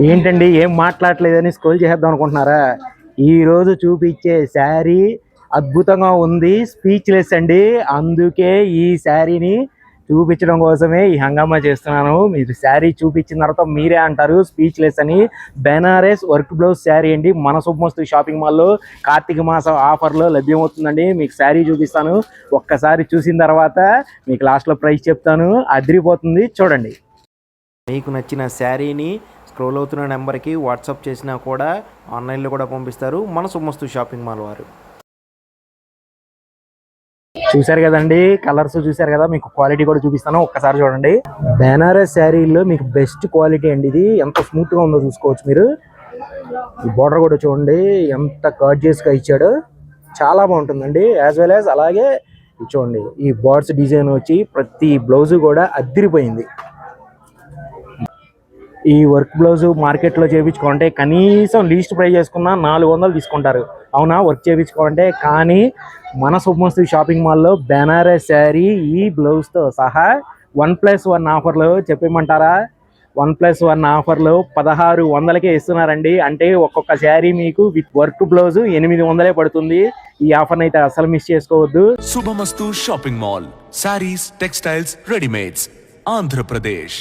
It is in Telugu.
ఏంటండి ఏం మాట్లాడలేదని స్క్రోల్ చేద్దాం అనుకుంటున్నారా? ఈ రోజు చూపించే శారీ అద్భుతంగా ఉంది, స్పీచ్లెస్ అండి. అందుకే ఈ శారీని చూపించడం కోసమే ఈ హంగామా చేస్తున్నాను. మీరు శారీ చూపించిన తర్వాత మీరే అంటారు స్పీచ్లెస్ అని. బెనారస్ వర్క్ బ్లౌజ్ శారీ అండి, మన శుభమస్తు షాపింగ్ మాల్లో కార్తీక మాసం ఆఫర్లో లభ్యమవుతుందండి. మీకు శారీ చూపిస్తాను, ఒక్కసారి చూసిన తర్వాత మీకు లాస్ట్లో ప్రైస్ చెప్తాను. అదిరిపోతుంది, చూడండి. మీకు నచ్చిన శారీని స్క్రోల్ అవుతున్న నెంబర్కి వాట్సాప్ చేసినా కూడా ఆన్లైన్లో కూడా పంపిస్తారు మన శుభమస్తు షాపింగ్ మాల్ వారు. చూశారు కదండి, కలర్స్ చూశారు కదా, మీకు క్వాలిటీ కూడా చూపిస్తాను, ఒక్కసారి చూడండి. బెనారస్ శారీలో మీకు బెస్ట్ క్వాలిటీ అండి. ఇది ఎంత స్మూత్గా ఉందో చూసుకోవచ్చు మీరు. ఈ బోర్డర్ కూడా చూడండి ఎంత గార్జియస్గా ఇచ్చాడో, చాలా బాగుంటుందండి. యాజ్ వెల్ యాజ్ అలాగే చూడండి ఈ బార్డ్స్ డిజైన్ వచ్చి ప్రతి బ్లౌజు కూడా అద్దిరిపోయింది. ఈ వర్క్ బ్లౌజ్ మార్కెట్లో చేయించుకోంటే కనీసం లీస్ట్ ప్రైస్ చేసుకున్నా 400 తీసుకుంటారు, అవునా, వర్క్ చేయించుకోంటే. కానీ మన శుభమస్తు షాపింగ్ మాల్లో బెనారస్ శారీ ఈ బ్లౌజ్తో సహా 1+1 ఆఫర్లో చెప్పేయమంటారా? 1+1 ఆఫర్లో 1600కే ఇస్తున్నారండి. అంటే ఒక్కొక్క శారీ మీకు విత్ వర్క్ బ్లౌజ్ 800 పడుతుంది. ఈ ఆఫర్ని అయితే అసలు మిస్ చేసుకోవద్దు. శుభమస్తు shopping mall, saris, textiles, readymades, Andhra Pradesh.